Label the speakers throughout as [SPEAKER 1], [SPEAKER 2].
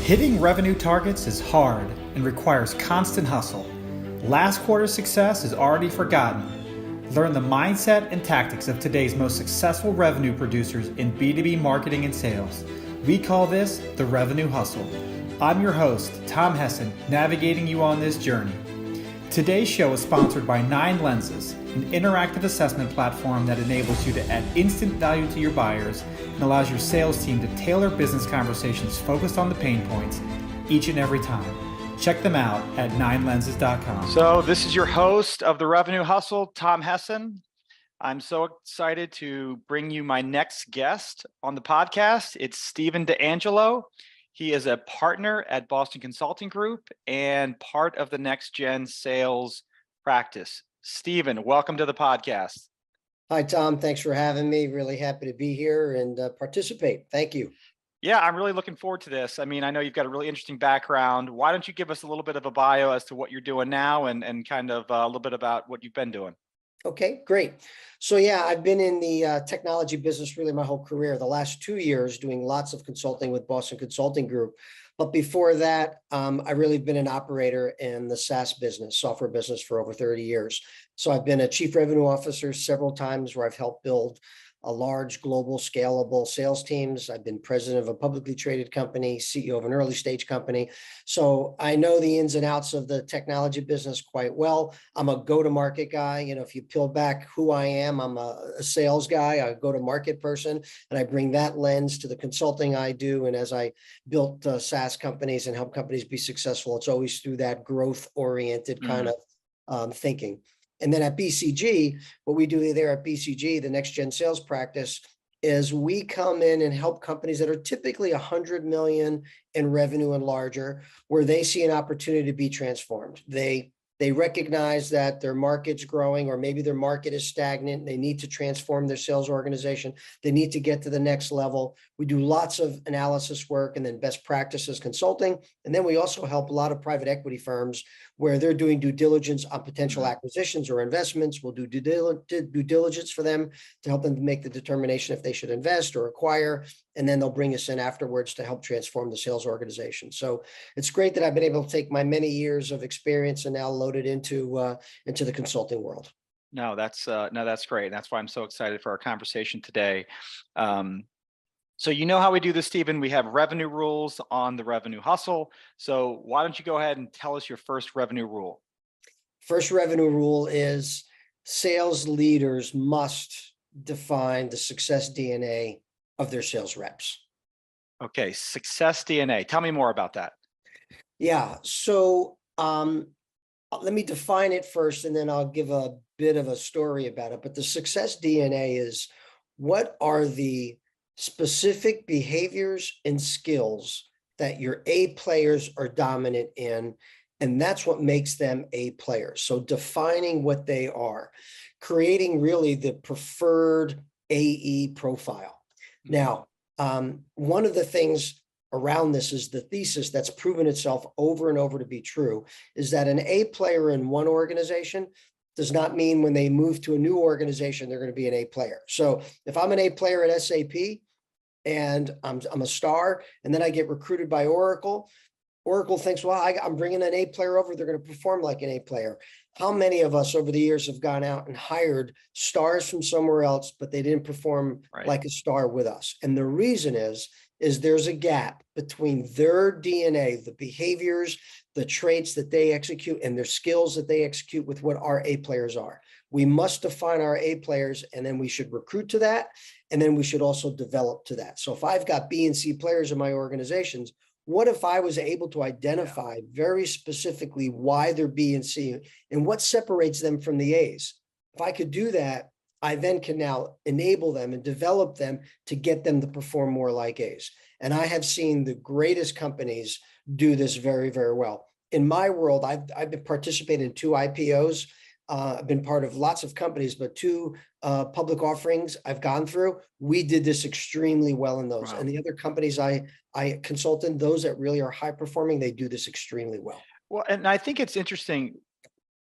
[SPEAKER 1] Hitting revenue targets is hard and requires constant hustle. Last quarter's success is already forgotten. Learn the mindset and tactics of today's most successful revenue producers in B2B marketing and sales. We call this the revenue hustle. I'm your host, Tom Hessen, navigating you on this journey. Today's show is sponsored by 9 Lenses, an interactive assessment platform that enables you to add instant value to your buyers and allows your sales team to tailor business conversations focused on the pain points each and every time. Check them out at 9lenses.com. So this is your host of the Revenue Hustle, Tom Hessen. I'm so excited to bring you my next guest on the podcast. It's Stephen DeAngelo. He is a partner at Boston Consulting Group and part of the Next Gen Sales practice. Stephen, welcome to the podcast.
[SPEAKER 2] Hi, Tom. Thanks for having me. Really happy to be here and participate. Thank you.
[SPEAKER 1] Yeah, I'm really looking forward to this. I mean, I know you've got a really interesting background. Why don't you give us a little bit of a bio as to what you're doing now and kind of a little bit about what you've been doing?
[SPEAKER 2] Okay, great. So yeah, I've been in the technology business really my whole career, the last 2 years doing lots of consulting with Boston Consulting Group. But before that, I really been an operator in the SaaS business, software business for over 30 years. So I've been a chief revenue officer several times where I've helped build a large global scalable sales teams. I've been president of a publicly traded company, CEO of an early stage company. So I know the ins and outs of the technology business quite well. I'm a go-to-market guy. You know, if you peel back who I am, I'm a sales guy, a go-to-market person, and I bring that lens to the consulting I do. And as I built SaaS companies and help companies be successful, it's always through that growth-oriented kind of thinking. And then at BCG, what we do there at BCG, the Next Gen Sales practice, is we come in and help companies that are typically 100 million in revenue and larger, where they see an opportunity to be transformed. They recognize that their market's growing, or maybe their market is stagnant. They need to transform their sales organization. They need to get to the next level. We do lots of analysis work and then best practices consulting. And then we also help a lot of private equity firms where they're doing due diligence on potential acquisitions or investments. We'll do due diligence for them to help them to make the determination if they should invest or acquire. And then they'll bring us in afterwards to help transform the sales organization. So it's great that I've been able to take my many years of experience and now load it into the consulting world.
[SPEAKER 1] No, that's great. That's why I'm so excited for our conversation today. So you know how we do this, Stephen. We have revenue rules on the Revenue Hustle. So why don't you go ahead and tell us your first revenue rule?
[SPEAKER 2] First revenue rule is sales leaders must define the success DNA of their sales reps.
[SPEAKER 1] Okay, success DNA. Tell me more about that.
[SPEAKER 2] Yeah, so let me define it first, and then I'll give a bit of a story about it. But the success DNA is, what are the specific behaviors and skills that your A players are dominant in, and that's what makes them A players. So defining what they are, creating really the preferred AE profile. Now, one of the things around this is the thesis that's proven itself over and over to be true, is that an A player in one organization does not mean when they move to a new organization, they're going to be an A player. So if I'm an A player at SAP and I'm a star, and then I get recruited by Oracle, Oracle thinks, well, I'm bringing an A player over, they're going to perform like an A player. How many of us over the years have gone out and hired stars from somewhere else, but they didn't perform like a star with us? And the reason is there's a gap between their DNA, the behaviors, the traits that they execute, and their skills that they execute with what our A players are. We must define our A players, and then we should recruit to that. And then we should also develop to that. So if I've got B and C players in my organizations, what if I was able to identify very specifically why they're B and C and what separates them from the A's? If I could do that, I then can now enable them and develop them to get them to perform more like A's. And I have seen the greatest companies do this very, very well. In my world, I've been participating in 2 IPOs. I've been part of lots of companies, but 2 public offerings I've gone through. We did this extremely well in those. Wow. And the other companies I consulted, those that really are high performing, they do this extremely well.
[SPEAKER 1] Well, and I think it's interesting,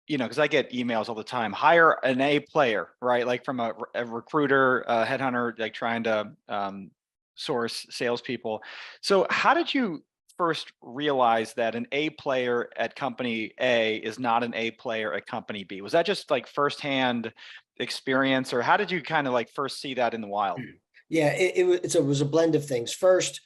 [SPEAKER 1] you know, because I get emails all the time, hire an A player, right? Like from a recruiter, a headhunter, like trying to source salespeople. So how did you first realize that an A player at company A is not an A player at company B? Was that just like firsthand experience, or how did you kind of like first see that in the wild?
[SPEAKER 2] Yeah, it was a blend of things. First,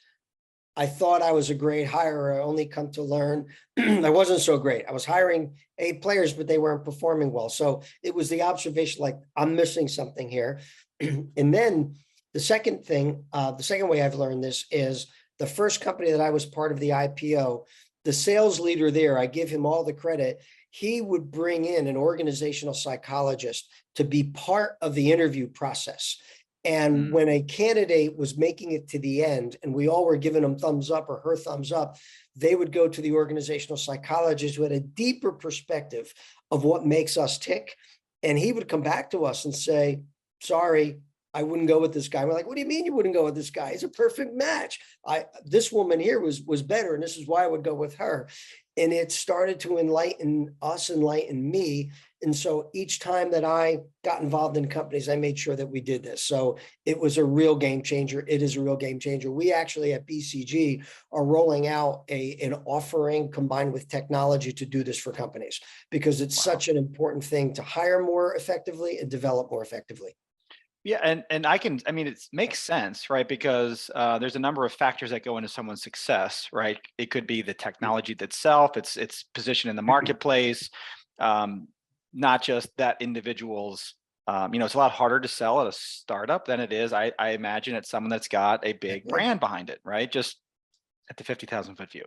[SPEAKER 2] I thought I was a great hirer. I only come to learn I wasn't so great. I was hiring A players, but they weren't performing well. So it was the observation, like, I'm missing something here. And then the second thing, the second way I've learned this is the first company that I was part of the IPO, the sales leader there, I give him all the credit. He would bring in an organizational psychologist to be part of the interview process. And when a candidate was making it to the end and we all were giving them thumbs up or her thumbs up, they would go to the organizational psychologist who had a deeper perspective of what makes us tick. And he would come back to us and say, sorry, I wouldn't go with this guy. We're like, what do you mean you wouldn't go with this guy? He's a perfect match. This woman here was better, and this is why I would go with her. And it started to enlighten us, enlighten me. And so each time that I got involved in companies, I made sure that we did this. So it was a real game changer. It is a real game changer. We actually at BCG are rolling out an offering combined with technology to do this for companies, because it's such an important thing to hire more effectively and develop more effectively.
[SPEAKER 1] Yeah, and I mean, it makes sense, right? Because there's a number of factors that go into someone's success, right? It could be the technology itself, its position in the marketplace, not just that individual's. It's a lot harder to sell at a startup than it is, I imagine, at someone that's got a big brand behind it, right? Just at the 50,000-foot view.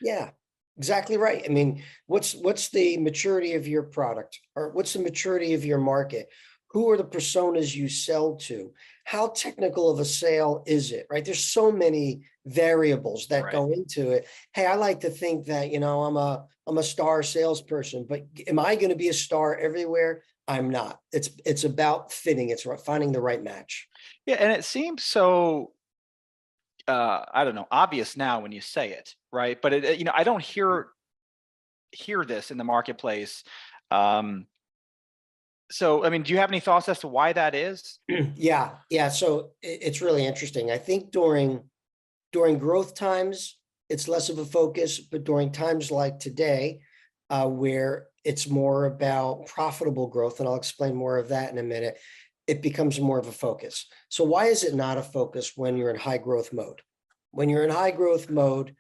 [SPEAKER 2] Yeah, exactly right. I mean, what's the maturity of your product, or what's the maturity of your market? Who are the personas you sell to? How technical of a sale is it, right? There's so many variables that go into it. Hey, I like to think that, I'm a star salesperson, but am I going to be a star everywhere? I'm not. It's about fitting. It's finding the right match.
[SPEAKER 1] Yeah, and it seems so I don't know, obvious now when you say it, right? But I don't hear this in the marketplace. So, I mean, do you have any thoughts as to why that is?
[SPEAKER 2] Yeah. So it's really interesting. I think during growth times, it's less of a focus, but during times like today, where it's more about profitable growth, and I'll explain more of that in a minute, it becomes more of a focus. So why is it not a focus when you're in high growth mode? When you're in high growth mode,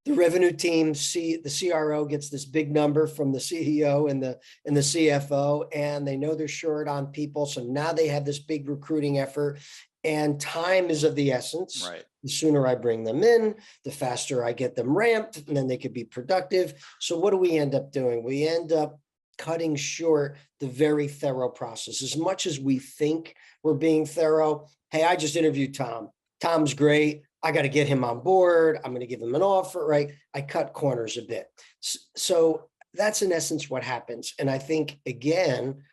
[SPEAKER 2] the revenue team, the CRO gets this big number from the CEO and the CFO, and they know they're short on people. So now they have this big recruiting effort, and time is of the essence.
[SPEAKER 1] Right.
[SPEAKER 2] The sooner I bring them in, the faster I get them ramped, and then they could be productive. So what do we end up doing? We end up cutting short the very thorough process. As much as we think we're being thorough, hey, I just interviewed Tom. Tom's great. I got to get him on board. I'm going to give him an offer, right? I cut corners a bit. So that's in essence what happens. And I think, again,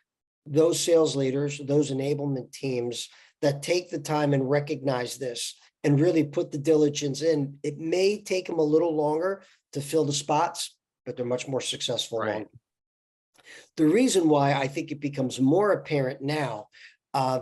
[SPEAKER 2] those sales leaders, those enablement teams that take the time and recognize this and really put the diligence in, it may take them a little longer to fill the spots, but they're much more successful.
[SPEAKER 1] Right.
[SPEAKER 2] The reason why I think it becomes more apparent now,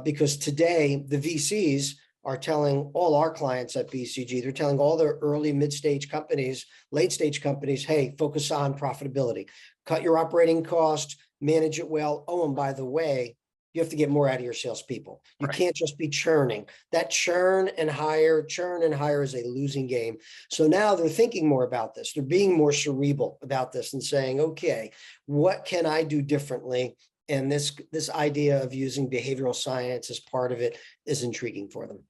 [SPEAKER 2] because today the VCs are telling all our clients at BCG, they're telling all their early mid-stage companies, late-stage companies, hey, focus on profitability, cut your operating costs, manage it well. Oh, and by the way, you have to get more out of your salespeople. You can't just be churning. That churn and hire is a losing game. So now they're thinking more about this. They're being more cerebral about this and saying, okay, what can I do differently? And this idea of using behavioral science as part of it is intriguing for them.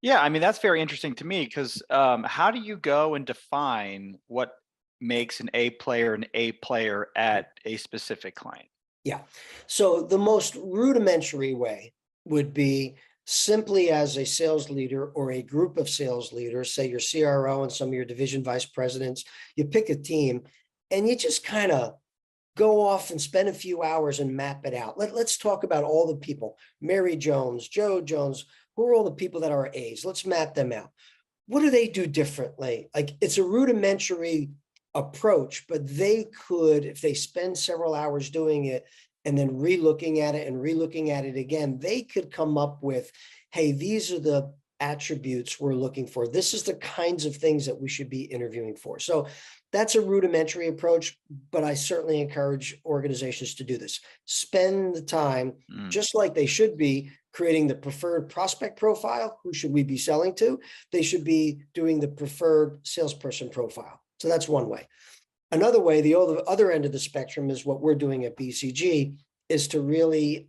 [SPEAKER 1] Yeah, I mean, that's very interesting to me, because how do you go and define what makes an A player at a specific client?
[SPEAKER 2] Yeah. So the most rudimentary way would be simply as a sales leader or a group of sales leaders, say your CRO and some of your division vice presidents, you pick a team and you just kind of go off and spend a few hours and map it out. Let's talk about all the people, Mary Jones, Joe Jones, who are all the people that are A's? Let's map them out. What do they do differently? Like, it's a rudimentary approach, but they could, if they spend several hours doing it and then re-looking at it and re-looking at it again, they could come up with, hey, these are the attributes we're looking for. This is the kinds of things that we should be interviewing for. So that's a rudimentary approach, but I certainly encourage organizations to do this. Spend the time, just like they should be creating the preferred prospect profile. Who should we be selling to? They should be doing the preferred salesperson profile. So that's one way. Another way, the other end of the spectrum, is what we're doing at BCG, is to really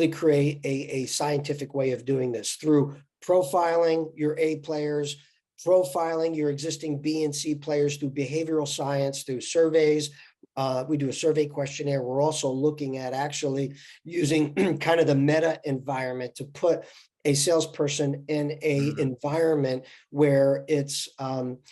[SPEAKER 2] create a scientific way of doing this through profiling your A players, profiling your existing B and C players through behavioral science, through surveys. We do a survey questionnaire. We're also looking at actually using kind of the meta environment to put a salesperson in a environment where it's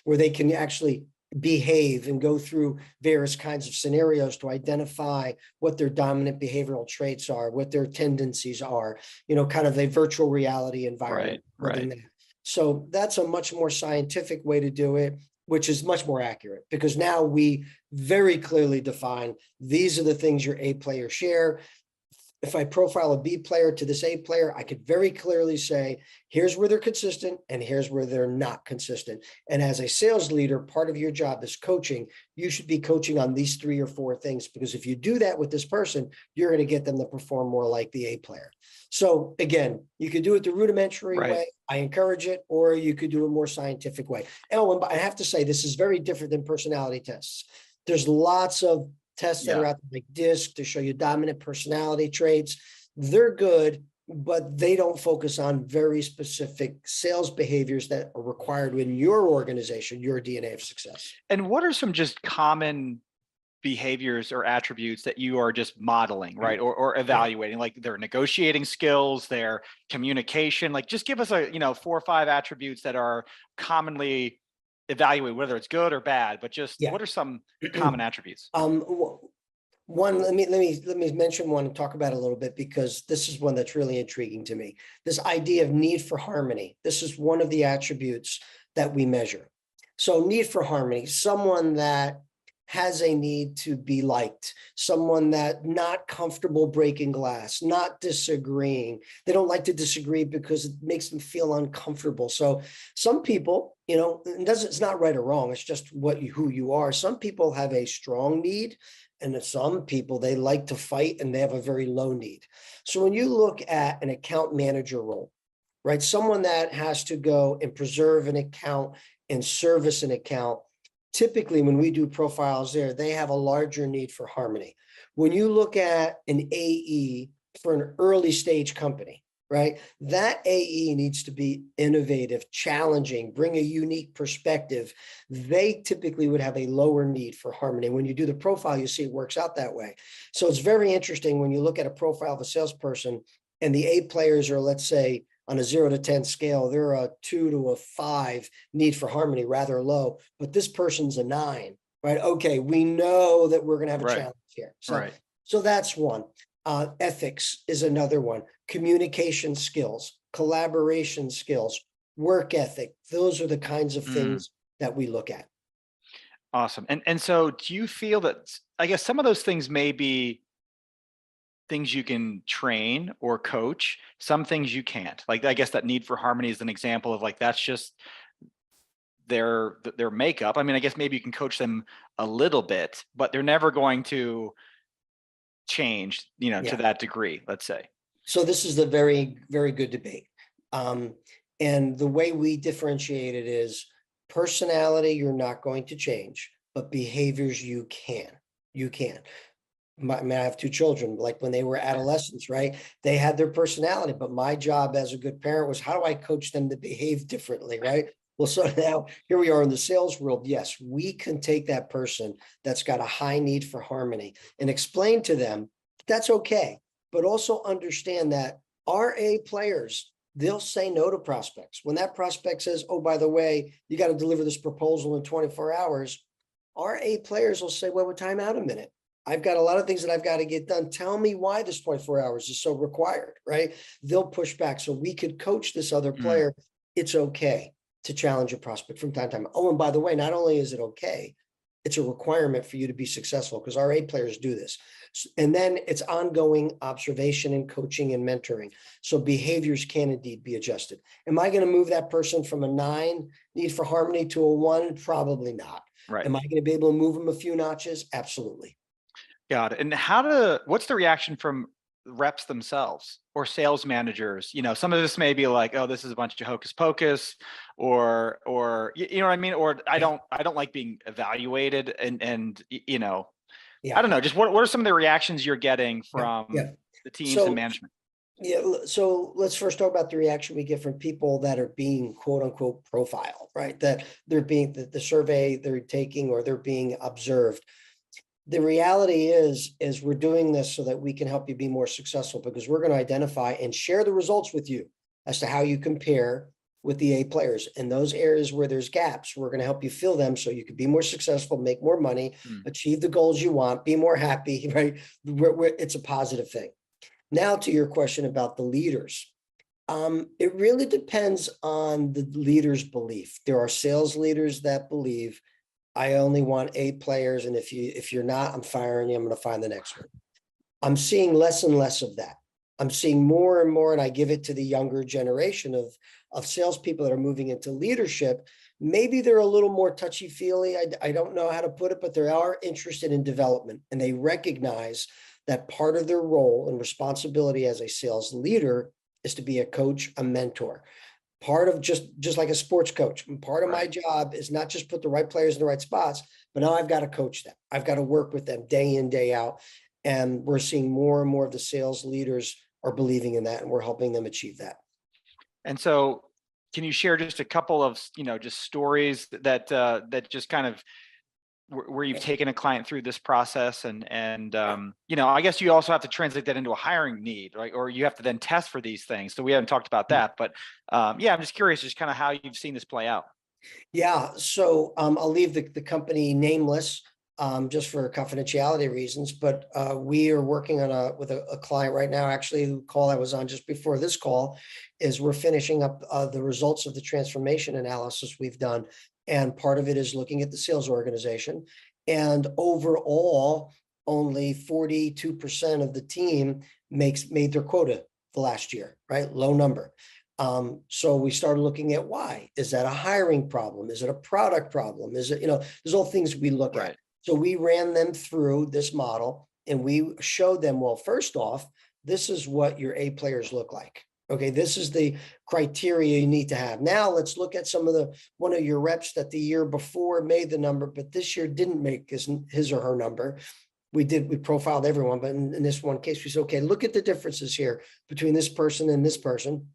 [SPEAKER 2] where they can actually behave and go through various kinds of scenarios to identify what their dominant behavioral traits are, what their tendencies are, kind of a virtual reality environment.
[SPEAKER 3] Right.
[SPEAKER 2] So that's a much more scientific way to do it, which is much more accurate, because now we very clearly define these are the things your A players share. If I profile a B player to this A player, I could very clearly say, here's where they're consistent and here's where they're not consistent. And as a sales leader, part of your job is coaching. You should be coaching on these 3 or 4 things, because if you do that with this person, you're going to get them to perform more like the A player. So again, you could do it the rudimentary way. I encourage it, or you could do a more scientific way. And I have to say, this is very different than personality tests. There's lots of tests that are out there, like DISC, to show you dominant personality traits. They're good, but they don't focus on very specific sales behaviors that are required in your organization, your DNA of success.
[SPEAKER 3] And what are some just common behaviors or attributes that you are just modeling, right? Or evaluating, like their negotiating skills, their communication, like just give us 4 or 5 attributes that are commonly evaluate, whether it's good or bad, but just what are some common attributes?
[SPEAKER 2] One, let me mention one and talk about it a little bit, because this is one that's really intriguing to me. This idea of need for harmony. This is one of the attributes that we measure. So need for harmony, someone that has a need to be liked, someone that not comfortable breaking glass, not disagreeing. They don't like to disagree because it makes them feel uncomfortable. So some people, it's not right or wrong. It's just who you are. Some people have a strong need, and some people, they like to fight and they have a very low need. So when you look at an account manager role, right, someone that has to go and preserve an account and service an account, typically, when we do profiles there, they have a larger need for harmony. When you look at an AE for an early stage company, right, that AE needs to be innovative, challenging, bring a unique perspective. They typically would have a lower need for harmony. When you do the profile, you see it works out that way. So it's very interesting when you look at a profile of a salesperson and the A players are, let's say, on a 0 to 10 scale, they're a 2 to a 5 need for harmony, rather low, but this person's a 9, right? Okay, we know that we're going to have a challenge here. So that's one. Ethics is another one. Communication skills, collaboration skills, work ethic. Those are the kinds of things that we look at.
[SPEAKER 3] Awesome. And so do you feel that, I guess some of those things may be things you can train or coach, some things you can't? Like, I guess that need for harmony is an example of, like, that's just their makeup. I mean, I guess maybe you can coach them a little bit, but they're never going to change, to that degree, let's say.
[SPEAKER 2] So this is a very, very good debate. And the way we differentiate it is personality, you're not going to change, but behaviors you can. I have 2 children, like when they were adolescents, right? They had their personality, but my job as a good parent was, how do I coach them to behave differently, right? Well, so now here we are in the sales world. Yes, we can take that person that's got a high need for harmony and explain to them that's okay, but also understand that our A players, they'll say no to prospects. When that prospect says, oh, by the way, you got to deliver this proposal in 24 hours, our A players will say, well, time out a minute. I've got a lot of things that I've got to get done. Tell me why this 24 hours is so required, right? They'll push back. So we could coach this other player. It's okay to challenge a prospect from time to time. Oh, and by the way, not only is it okay, It's a requirement for you to be successful because our A players do this. And then it's ongoing observation and coaching and mentoring. So behaviors can indeed be adjusted. Am I going to move that person from a 9 need for harmony to a 1? Probably not.
[SPEAKER 3] Right.
[SPEAKER 2] Am I going to be able to move them a few notches? Absolutely.
[SPEAKER 3] Got it. And what's the reaction from reps themselves or sales managers? Some of this may be like, oh, this is a bunch of hocus pocus, or you know what I mean? Or I don't like being evaluated and
[SPEAKER 2] Yeah.
[SPEAKER 3] I don't know. Just what are some of the reactions you're getting from
[SPEAKER 2] Yeah.
[SPEAKER 3] the teams
[SPEAKER 2] So-
[SPEAKER 3] and management?
[SPEAKER 2] Yeah, so let's first talk about the reaction we get from people that are being quote unquote profiled, right? That they're being the survey they're taking or they're being observed. The reality is we're doing this so that we can help you be more successful because we're going to identify and share the results with you as to how you compare with the A players. And those areas where there's gaps, we're going to help you fill them so you can be more successful, make more money, achieve the goals you want, be more happy, right? It's a positive thing. Now to your question about the leaders. It really depends on the leader's belief. There are sales leaders that believe I only want A players, and if you're not, I'm firing you. I'm going to find the next one. I'm seeing less and less of that. I'm seeing more and more, and I give it to the younger generation of salespeople that are moving into leadership. Maybe they're a little more touchy-feely. I don't know how to put it, but they are interested in development, and they recognize that part of their role and responsibility as a sales leader is to be a coach, a mentor. Part of just like a sports coach, part of my job is not just put the right players in the right spots, but now I've got to coach them. I've got to work with them day in, day out. And we're seeing more and more of the sales leaders are believing in that, and we're helping them achieve that.
[SPEAKER 3] And so can you share just a couple of, just stories that just kind of where you've taken a client through this process and I guess you also have to translate that into a hiring need, right? Or you have to then test for these things. So we haven't talked about that, but I'm just curious, just kind of how you've seen this play out.
[SPEAKER 2] Yeah. So I'll leave the company nameless just for confidentiality reasons, but we are working on with a client right now. Actually, the call I was on just before this call is we're finishing up the results of the transformation analysis we've done. And part of it is looking at the sales organization. And overall, only 42% of the team made their quota the last year, right? Low number. So we started looking at why. Is that a hiring problem? Is it a product problem? Is it, there's all things we look at. So we ran them through this model and we showed them, well, first off, this is what your A players look like. Okay, this is the criteria you need to have. Now let's look at one of your reps that the year before made the number, but this year didn't make his or her number. We profiled everyone, but in this one case, we said, okay, look at the differences here between this person and this person.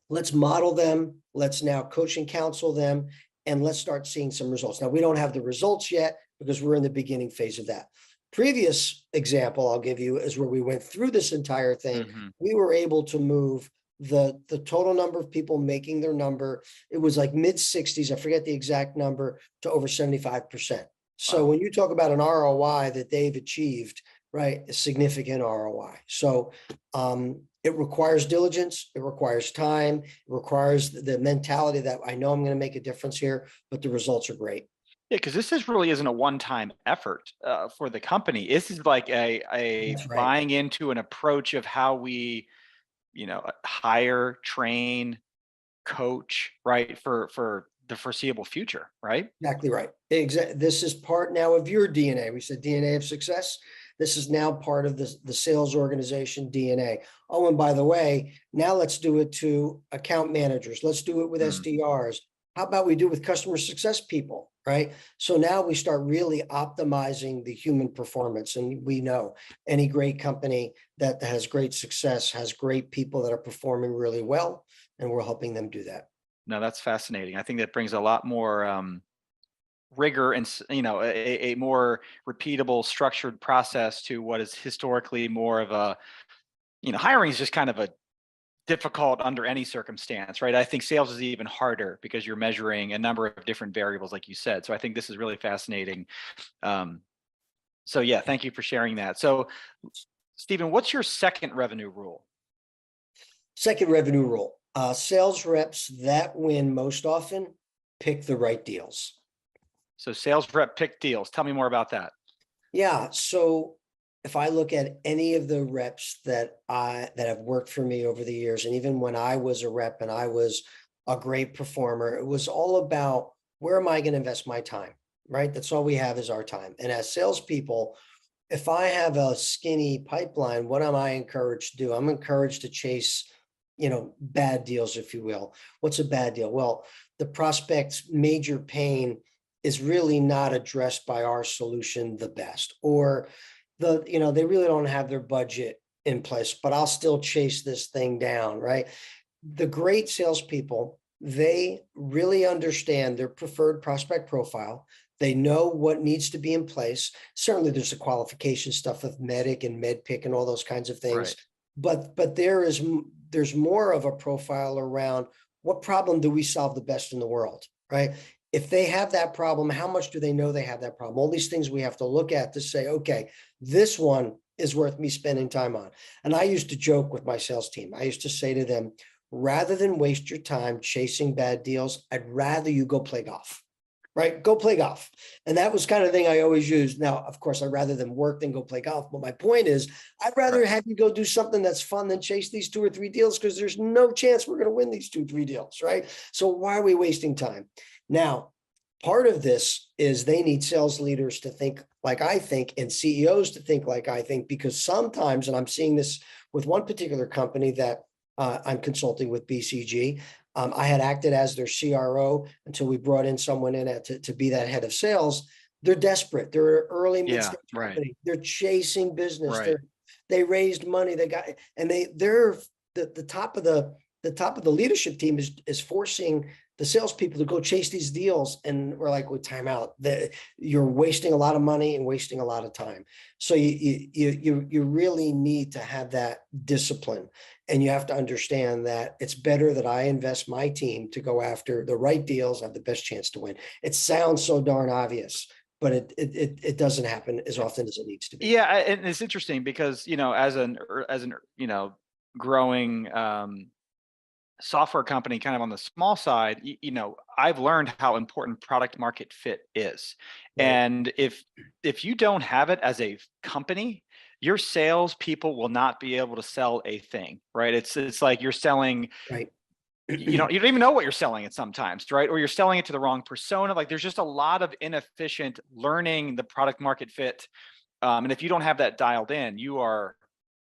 [SPEAKER 2] Let's model them. Let's now coach and counsel them, and let's start seeing some results. Now, we don't have the results yet because we're in the beginning phase of that. Previous example I'll give you is where we went through this entire thing. We were able to move the total number of people making their number. It was like mid 60s. I forget the exact number, to over 75%. So when you talk about an ROI that they've achieved, right, a significant ROI. So it requires diligence. It requires time. It requires the mentality that I know I'm going to make a difference here, but the results are great.
[SPEAKER 3] Yeah, because this really isn't a one-time effort for the company. This is like a buying into an approach of how we, hire, train, coach, right, for the foreseeable future, right?
[SPEAKER 2] Exactly right. This is part now of your DNA. We said DNA of success. This is now part of the sales organization DNA. Oh, and by the way, now let's do it to account managers. Let's do it with SDRs. How about we do it with customer success people, right? So now we start really optimizing the human performance. And we know any great company that has great success has great people that are performing really well, and we're helping them do that.
[SPEAKER 3] No, that's fascinating. I think that brings a lot more rigor and a more repeatable, structured process to what is historically more of a, hiring is just kind of a difficult under any circumstance, right? I think sales is even harder because you're measuring a number of different variables, like you said. So I think this is really fascinating. So yeah, thank you for sharing that. So Stephen, what's your second revenue rule?
[SPEAKER 2] Second revenue rule. Sales reps that win most often pick the right deals.
[SPEAKER 3] So sales rep pick deals. Tell me more about that.
[SPEAKER 2] Yeah, so if I look at any of the reps that have worked for me over the years, and even when I was a rep and I was a great performer, it was all about where am I going to invest my time, right? That's all we have is our time. And as salespeople, if I have a skinny pipeline, what am I encouraged to do? I'm encouraged to chase, bad deals, if you will. What's a bad deal? Well, the prospect's major pain is really not addressed by our solution the best, or they really don't have their budget in place, but I'll still chase this thing down, right? The great salespeople, they really understand their preferred prospect profile. They know what needs to be in place. Certainly there's the qualification stuff of medic and med pick and all those kinds of things.
[SPEAKER 3] Right.
[SPEAKER 2] But there's more of a profile around what problem do we solve the best in the world, right? If they have that problem, how much do they know they have that problem? All these things we have to look at to say, okay, this one is worth me spending time on. And I used to joke with my sales team. I used to say to them, rather than waste your time chasing bad deals, I'd rather you go play golf, right? Go play golf. And that was kind of the thing I always used. Now, of course, I'd rather than work than go play golf. But my point is, I'd rather have you go do something that's fun than chase these 2 or 3 deals, because there's no chance we're going to win these 2 or 3 deals, right? So why are we wasting time? Now, part of this is they need sales leaders to think like I think and CEOs to think like I think, because sometimes, and I'm seeing this with one particular company that I'm consulting with, BCG. I had acted as their CRO until we brought in someone in to be that head of sales. They're desperate. They're an early mid-stage company. They're chasing business. They raised money. They're the top of the leadership team is forcing the salespeople to go chase these deals. And we're like, well, time out. You're wasting a lot of money and wasting a lot of time. So you really need to have that discipline. And you have to understand that it's better that I invest my team to go after the right deals, have the best chance to win. It sounds so darn obvious, but it doesn't happen as often as it needs to be.
[SPEAKER 3] Yeah, and it's interesting because, as an growing software company kind of on the small side, I've learned how important product market fit is.
[SPEAKER 2] Right.
[SPEAKER 3] And if you don't have it as a company, your sales people will not be able to sell a thing, right? It's like you're selling,
[SPEAKER 2] right.
[SPEAKER 3] you don't even know what you're selling it sometimes, right? Or you're selling it to the wrong persona. Like there's just a lot of inefficient learning the product market fit. And if you don't have that dialed in, you are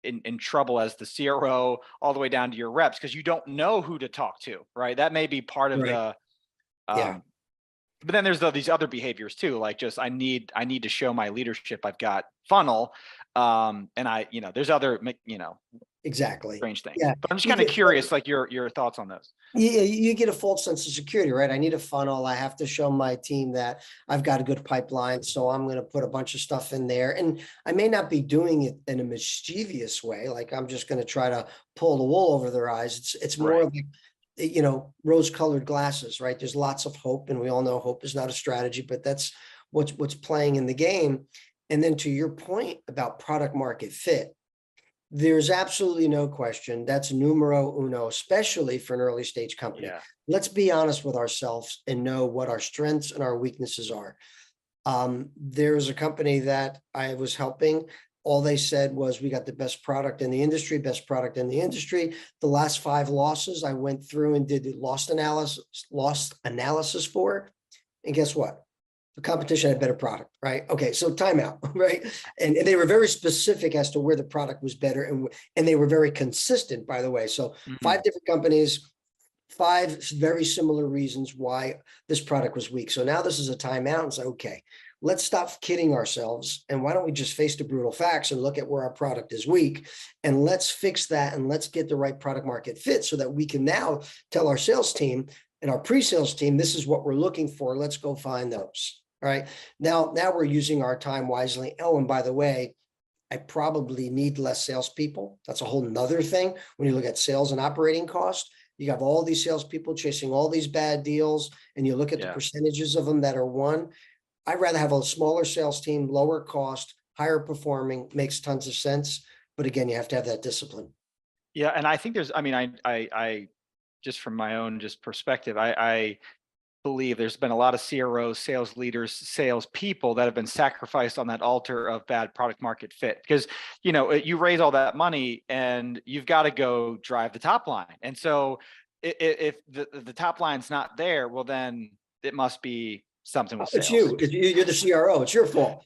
[SPEAKER 3] in trouble as the CRO all the way down to your reps, because you don't know who to talk to, right? That may be part of the, but then there's these other behaviors too, like just I need to show my leadership. I've got funnel, and there's other
[SPEAKER 2] exactly
[SPEAKER 3] strange things.
[SPEAKER 2] Yeah,
[SPEAKER 3] But I'm just kind of curious, like your thoughts on those.
[SPEAKER 2] Yeah, you get a false sense of security, right? I need a funnel. I have to show my team that I've got a good pipeline. So I'm going to put a bunch of stuff in there. And I may not be doing it in a mischievous way. Like I'm just going to try to pull the wool over their eyes. It's more like, rose-colored glasses, right? There's lots of hope. And we all know hope is not a strategy, but that's what's playing in the game. And then to your point about product market fit, there's absolutely no question that's numero uno, especially for an early stage company.
[SPEAKER 3] Yeah.
[SPEAKER 2] Let's be honest with ourselves and know what our strengths and our weaknesses are. There's a company that I was helping. All they said was, we got the best product in the industry, best product in the industry. The last 5 losses I went through and did the loss analysis for. And guess what? The competition had better product, right? Okay, so timeout, right? And they were very specific as to where the product was better, and they were very consistent, by the way. So 5 different companies, 5 very similar reasons why this product was weak. So now this is a timeout and say, okay, let's stop kidding ourselves. And why don't we just face the brutal facts and look at where our product is weak, and let's fix that, and let's get the right product market fit so that we can now tell our sales team and our pre-sales team, this is what we're looking for. Let's go find those. All right. Now we're using our time wisely. Oh, and by the way, I probably need less salespeople. That's a whole nother thing. When you look at sales and operating costs, you have all these salespeople chasing all these bad deals, and you look at the percentages of them that are won. I'd rather have a smaller sales team, lower cost, higher performing, makes tons of sense. But again, you have to have that discipline.
[SPEAKER 3] Yeah. And I think I just from my own perspective, I believe there's been a lot of CROs, sales leaders, sales people that have been sacrificed on that altar of bad product market fit, because, you know, you raise all that money and you've got to go drive the top line. And so if the top line's not there, well, then it must be something with
[SPEAKER 2] It's
[SPEAKER 3] sales.
[SPEAKER 2] you're the CRO. It's your fault.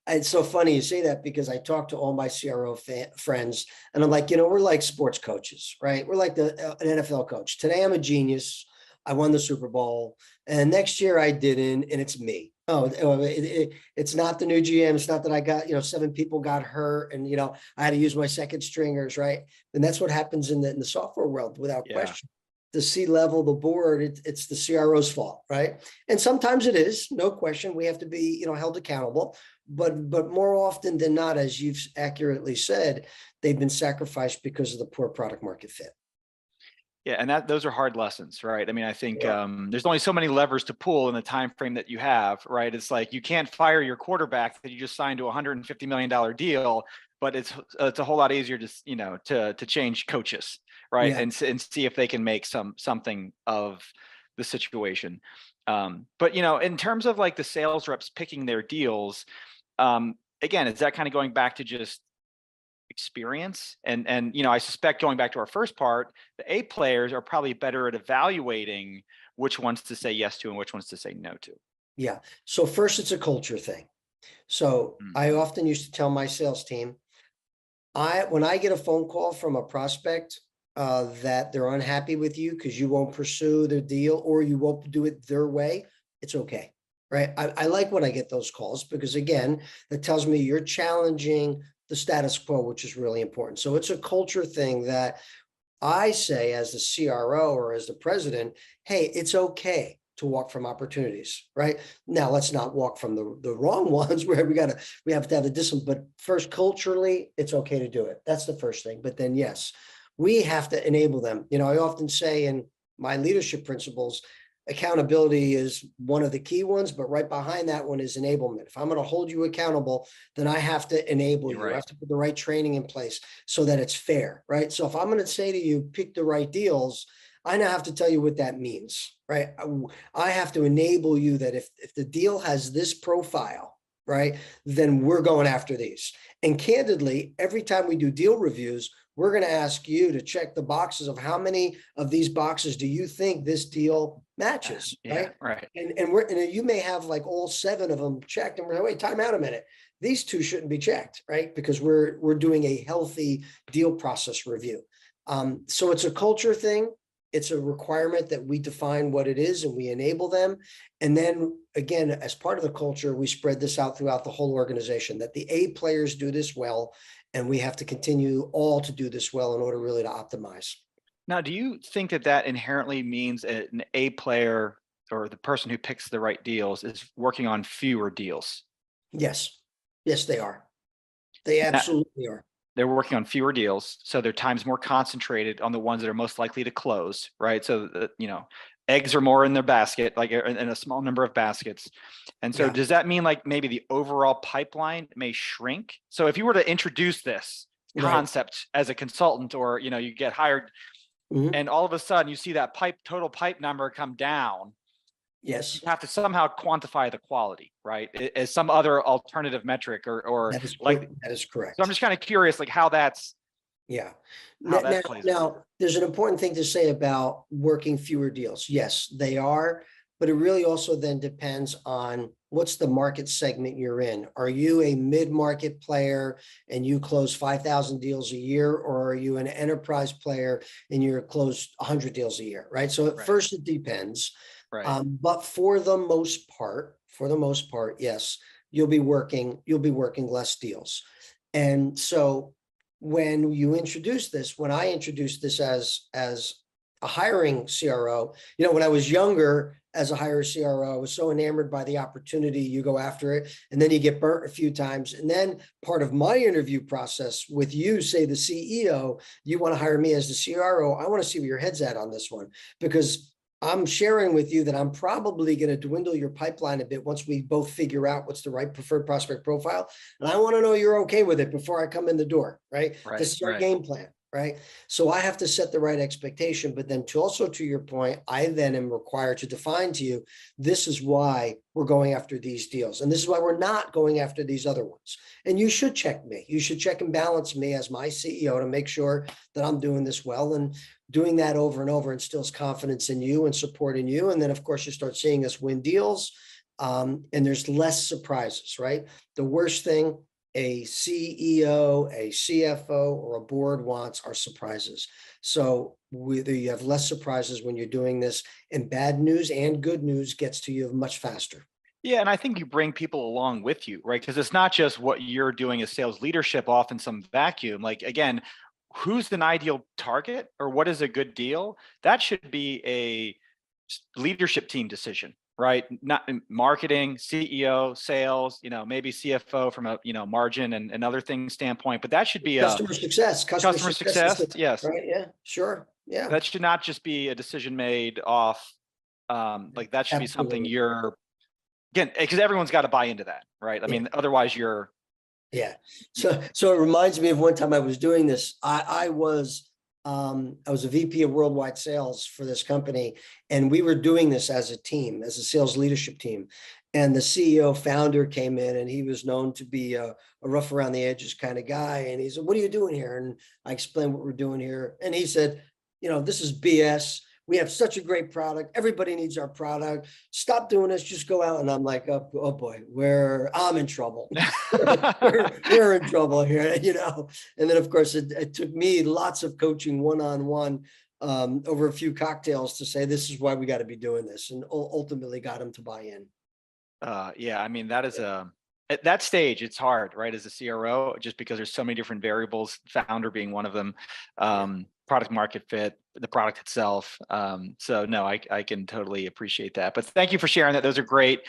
[SPEAKER 2] It's so funny you say that, because I talk to all my CRO friends and I'm like, you know, we're like sports coaches, right? We're like an NFL coach. Today I'm a genius. I won the Super Bowl, and next year I didn't, and it's me. It's not the new GM. It's not that I got, you know, 7 people got hurt and, you know, I had to use my second stringers, right? And that's what happens in the software world, without question. The C-level, the board, it's the CRO's fault, right? And sometimes it is, no question. We have to be, you know, held accountable. But more often than not, as you've accurately said, they've been sacrificed because of the poor product market fit.
[SPEAKER 3] Yeah, and those are hard lessons, right? I mean, I think there's only so many levers to pull in the time frame that you have, right? It's like you can't fire your quarterback that you just signed to a $150 million deal, but it's a whole lot easier to, you know, to change coaches, right?
[SPEAKER 2] Yeah.
[SPEAKER 3] And see if they can make something of the situation. But, you know, in terms of like the sales reps picking their deals, again, is that kind of going back to just experience? And you know, I suspect, going back to our first part, the A players are probably better at evaluating which ones to say yes to and which ones to say no to.
[SPEAKER 2] Yeah. So first, it's a culture thing. So I often used to tell my sales team, when I get a phone call from a prospect that they're unhappy with you because you won't pursue their deal or you won't do it their way, it's okay. Right. I like when I get those calls, because again, that tells me you're challenging the status quo, which is really important. So it's a culture thing that I say, as the CRO or as the president, hey, it's okay to walk from opportunities, right? Now, let's not walk from the wrong ones where we have to have the discipline, but first, culturally, it's okay to do it. That's the first thing. But then, yes, we have to enable them. You know, I often say in my leadership principles, accountability is one of the key ones, but right behind that one is enablement. If I'm going to hold you accountable, then I have to enable you. I have to put the right training in place so that it's fair, right? So if I'm going to say to you, pick the right deals, I now have to tell you what that means, right? I have to enable you that if the deal has this profile, right, then we're going after these. And candidly, every time we do deal reviews, we're going to ask you to check the boxes of how many of these boxes do you think this deal matches, right?
[SPEAKER 3] Right.
[SPEAKER 2] And you may have like all 7 of them checked, and we're like, wait, time out a minute. These 2 shouldn't be checked, right? Because we're doing a healthy deal process review. So it's a culture thing. It's a requirement that we define what it is and we enable them. And then again, as part of the culture, we spread this out throughout the whole organization, that the A players do this well. And we have to continue all to do this well in order really to optimize.
[SPEAKER 3] Now, do you think that inherently means an A player, or the person who picks the right deals, is working on fewer deals?
[SPEAKER 2] Yes. Yes, they are. They absolutely are.
[SPEAKER 3] They're working on fewer deals, so their time's more concentrated on the ones that are most likely to close, right? So that, you know, eggs are more in their basket, like in a small number of baskets. And so does that mean like maybe the overall pipeline may shrink? So if you were to introduce this concept as a consultant, or, you know, you get hired and all of a sudden you see that total pipe number come down,
[SPEAKER 2] yes,
[SPEAKER 3] you have to somehow quantify the quality, right? As some other alternative metric, or
[SPEAKER 2] that is correct.
[SPEAKER 3] So I'm just kind of curious, like how that's
[SPEAKER 2] now, there's an important thing to say about working fewer deals. Yes, they are, but it really also then depends on what's the market segment you're in. Are you a mid-market player and you close 5,000 deals a year, or are you an enterprise player and you're close 100 deals a year, right? So at first it depends.
[SPEAKER 3] Right.
[SPEAKER 2] But for the most part, yes, you'll be working less deals. And so when I introduced this as a hiring CRO, you know, when I was younger as a hirer CRO, I was so enamored by the opportunity, you go after it, and then you get burnt a few times. And then part of my interview process with you, say the CEO, you want to hire me as the CRO, I want to see where your head's at on this one, because I'm sharing with you that I'm probably going to dwindle your pipeline a bit once we both figure out what's the right preferred prospect profile. And I want to know you're okay with it before I come in the door, right? This is our game plan. right? So I have to set the right expectation, but then to your point, I then am required to define to you, this is why we're going after these deals. And this is why we're not going after these other ones. And you should check me. You should check and balance me as my CEO to make sure that I'm doing this well. And doing that over and over instills confidence in you and support in you. And then of course you start seeing us win deals. And there's less surprises, right? The worst thing a CEO, a CFO, or a board wants are surprises. So whether you have less surprises when you're doing this, and bad news and good news gets to you much faster.
[SPEAKER 3] Yeah, and I think you bring people along with you, right? Because it's not just what you're doing as sales leadership off in some vacuum. Like, again, who's an ideal target or what is a good deal? That should be a leadership team decision, right? Not marketing, CEO, sales, maybe CFO from a margin and other things standpoint, but that should be a
[SPEAKER 2] Customer success.
[SPEAKER 3] customer success. Yes,
[SPEAKER 2] right. Yeah, sure. Yeah,
[SPEAKER 3] that should not just be a decision made off. Like that should be something
[SPEAKER 2] absolutely.
[SPEAKER 3] you're again, because everyone's got to buy into that, right? I mean, otherwise you're.
[SPEAKER 2] Yeah. So it reminds me of one time I was doing this. I was a VP of worldwide sales for this company, and we were doing this as a team, as a sales leadership team. And the CEO founder came in, and he was known to be a rough around the edges kind of guy. And he said, "What are you doing here?" And I explained what we're doing here. And he said, "This is BS. We have such a great product. Everybody needs our product. Stop doing this. Just go out." And I'm like, oh boy, I'm in trouble. we're in trouble here, And then, of course, it took me lots of coaching one-on-one over a few cocktails to say, this is why we got to be doing this, and ultimately got him to buy in.
[SPEAKER 3] Yeah, I mean, that is at that stage, it's hard, right? As a CRO, just because there's so many different variables, founder being one of them, product market fit, the product itself. So no, I can totally appreciate that. But thank you for sharing that. Those are great.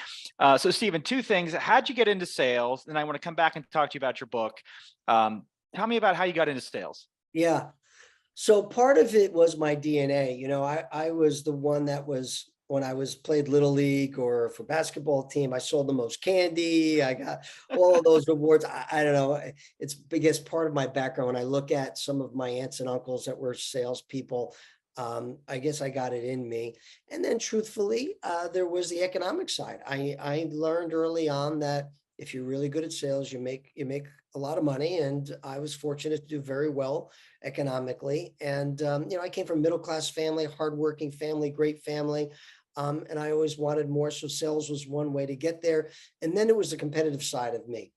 [SPEAKER 3] So Stephen, two things. How'd you get into sales? And I want to come back and talk to you about your book. Tell me about how you got into sales.
[SPEAKER 2] Yeah. So part of it was my DNA. I was the one that was, when I played Little League or for basketball team, I sold the most candy. I got all of those awards. I don't know. It's biggest part of my background. When I look at some of my aunts and uncles that were salespeople, I guess I got it in me. And then truthfully, there was the economic side. I learned early on that if you're really good at sales, you make a lot of money. And I was fortunate to do very well economically. And, I came from middle-class family, hardworking family, great family. And I always wanted more. So sales was one way to get there. And then it was the competitive side of me.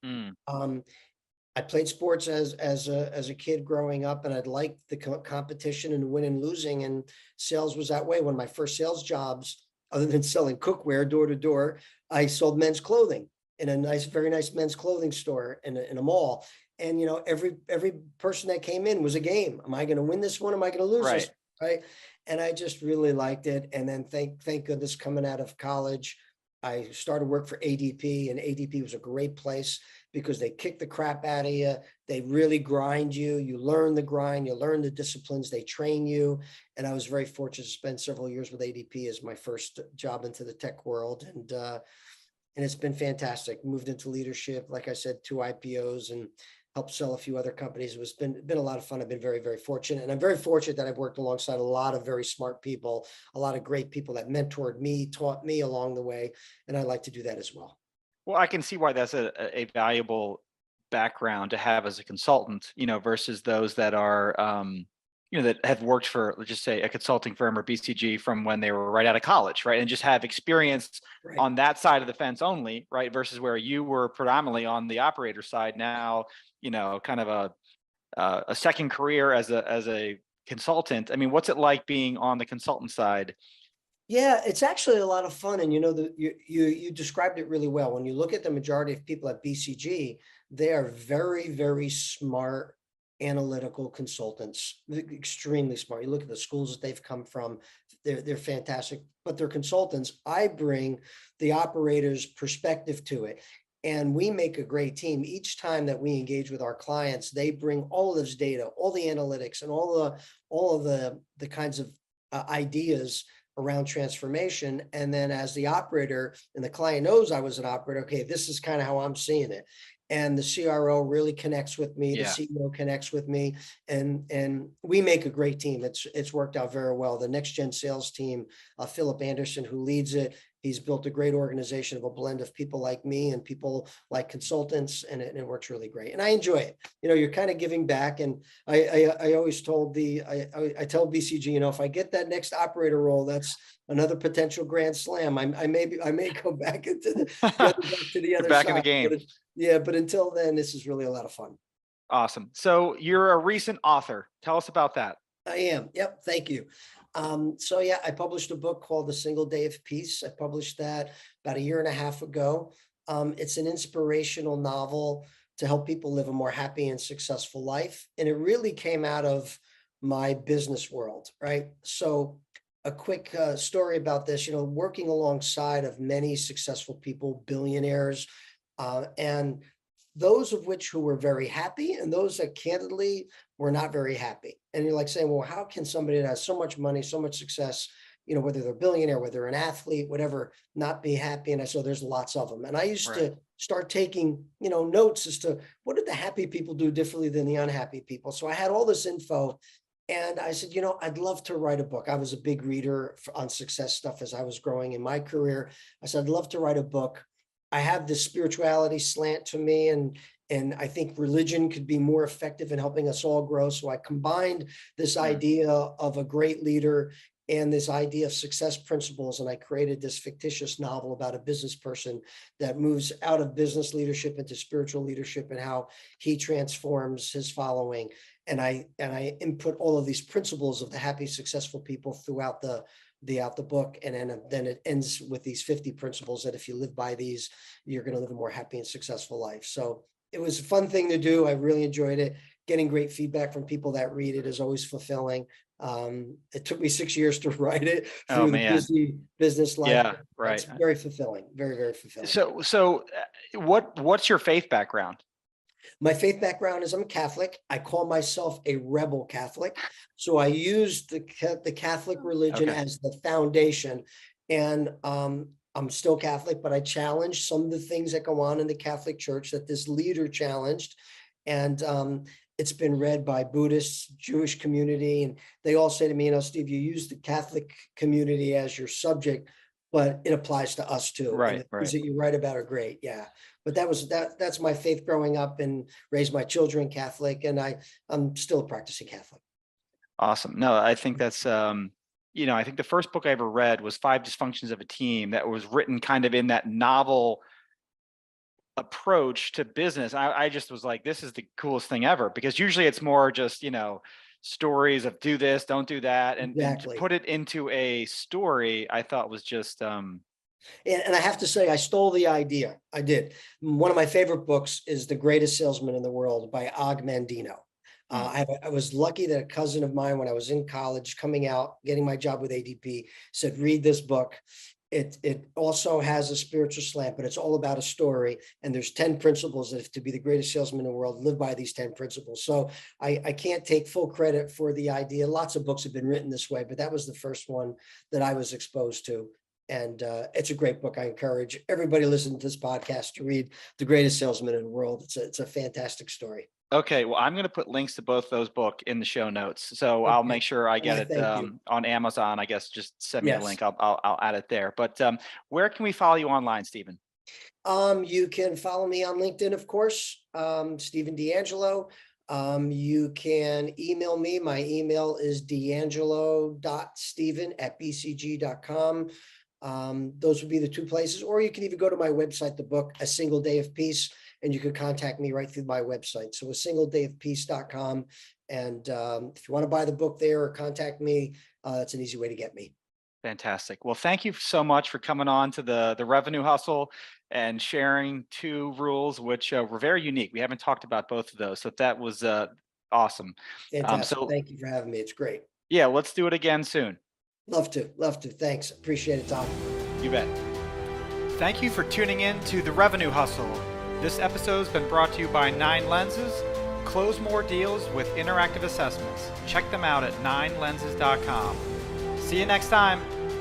[SPEAKER 2] I played sports as a kid growing up, and I'd liked the competition and winning and losing. And sales was that way. One of my first sales jobs, other than selling cookware door to door, I sold men's clothing in a very nice men's clothing store in a mall. And every person that came in was a game. Am I going to win this one? Am I going to lose this? Right. And I just really liked it. And then thank goodness, coming out of college, I started work for ADP, and ADP was a great place because they kick the crap out of you. They really grind you. You learn the grind, you learn the disciplines, they train you. And I was very fortunate to spend several years with ADP as my first job into the tech world. And it's been fantastic. Moved into leadership, like I said, 2 IPOs, and helped sell a few other companies. It's been a lot of fun. I've been very, very fortunate. And I'm very fortunate that I've worked alongside a lot of very smart people, a lot of great people that mentored me, taught me along the way. And I like to do that as well.
[SPEAKER 3] Well, I can see why that's a valuable background to have as a consultant, versus those that are, that have worked for, let's just say, a consulting firm or BCG from when they were right out of college, right? And just have experience on that side of the fence only, right? Versus where you were predominantly on the operator side now, kind of a second career as a consultant. I mean, what's it like being on the consultant side?
[SPEAKER 2] Yeah, it's actually a lot of fun. And you described it really well. When you look at the majority of people at BCG, they are very, very smart, analytical consultants, extremely smart. You look at the schools that they've come from, they're fantastic, but they're consultants. I bring the operator's perspective to it. And we make a great team. Each time that we engage with our clients, they bring all of this data, all the analytics, and all of the kinds of ideas around transformation. And then as the operator, and the client knows I was an operator, okay, this is kind of how I'm seeing it. And the CRO really connects with me. The
[SPEAKER 3] Yeah.
[SPEAKER 2] CEO connects with me, and we make a great team. It's worked out very well. The next gen sales team, Philip Anderson, who leads it, he's built a great organization of a blend of people like me and people like consultants, and it works really great. And I enjoy it. You're kind of giving back. And I always told I tell BCG, if I get that next operator role, that's another potential grand slam. I may go back into the other
[SPEAKER 3] Back
[SPEAKER 2] side.
[SPEAKER 3] in the game.
[SPEAKER 2] But until then, this is really a lot of fun.
[SPEAKER 3] Awesome. So you're a recent author. Tell us about that.
[SPEAKER 2] I am. Yep. Thank you. So yeah, I published a book called The Single Day of Peace. I published that about 1.5 years ago. It's an inspirational novel to help people live a more happy and successful life. And it really came out of my business world, right? So a quick story about this, working alongside of many successful people, billionaires, and those of which who were very happy and those that candidly were not very happy. And you're like saying, well, how can somebody that has so much money, so much success, whether they're a billionaire, whether they're an athlete, whatever, not be happy? And I said, there's lots of them. And I used to start taking, notes as to what did the happy people do differently than the unhappy people. So I had all this info. And I said, I'd love to write a book. I was a big reader on success stuff as I was growing in my career. I said, I'd love to write a book. I have this spirituality slant to me, and I think religion could be more effective in helping us all grow. So I combined this idea of a great leader and this idea of success principles, and I created this fictitious novel about a business person that moves out of business leadership into spiritual leadership and how he transforms his following. And I input all of these principles of the happy, successful people throughout the book, and then it ends with these 50 principles that if you live by these, you're going to live a more happy and successful life. So it was a fun thing to do. I really enjoyed it. Getting great feedback from people that read it is always fulfilling. It took me 6 years to write it through the busy business life.
[SPEAKER 3] Yeah, right.
[SPEAKER 2] It's very fulfilling, very, very fulfilling.
[SPEAKER 3] So what's your faith background?
[SPEAKER 2] My faith background is I'm Catholic. I call myself a rebel Catholic. So I use the Catholic religion as the foundation. And I'm still Catholic, but I challenge some of the things that go on in the Catholic Church that this leader challenged. And it's been read by Buddhists, Jewish community, and they all say to me, Steve, you use the Catholic community as your subject, but it applies to us too.
[SPEAKER 3] Right.
[SPEAKER 2] And the things that you write about are great. Yeah. But that's my faith growing up, and raised my children Catholic, and I'm still a practicing Catholic.
[SPEAKER 3] Awesome. No, I think that's, I think the first book I ever read was 5 Dysfunctions of a Team, that was written kind of in that novel approach to business. I just was like, this is the coolest thing ever, because usually it's more just, stories of do this, don't do that. And to put it into a story, I thought was just,
[SPEAKER 2] And I have to say, I stole the idea. I did. One of my favorite books is The Greatest Salesman in the World by Og Mandino. I was lucky that a cousin of mine, when I was in college, coming out, getting my job with ADP, said, read this book. It also has a spiritual slant, but it's all about a story. And there's 10 principles that, if to be the greatest salesman in the world, live by these 10 principles. So I can't take full credit for the idea. Lots of books have been written this way, but that was the first one that I was exposed to. And it's a great book. I encourage everybody listening to this podcast to read The Greatest Salesman in the World. It's a fantastic story.
[SPEAKER 3] Okay, well, I'm going to put links to both those books in the show notes, so I'll make sure I get it on Amazon. I guess just send me a link. I'll add it there. But where can we follow you online, Stephen?
[SPEAKER 2] You can follow me on LinkedIn, of course, Stephen D'Angelo. You can email me. My email is d'angelo.stephen@bcg.com. Those would be the 2 places, or you can even go to my website, the book, A Single Day of Peace, and you can contact me right through my website. So asingledayofpeace.com. And if you want to buy the book there or contact me, that's an easy way to get me.
[SPEAKER 3] Fantastic. Well, thank you so much for coming on to the Revenue Hustle and sharing 2 rules, which were very unique. We haven't talked about both of those. So that was awesome.
[SPEAKER 2] Fantastic. Thank you for having me. It's great.
[SPEAKER 3] Yeah, let's do it again soon.
[SPEAKER 2] Love to. Thanks. Appreciate it, Tom.
[SPEAKER 3] You bet. Thank you for tuning in to The Revenue Hustle. This episode has been brought to you by 9 Lenses. Close more deals with interactive assessments. Check them out at 9lenses.com. See you next time.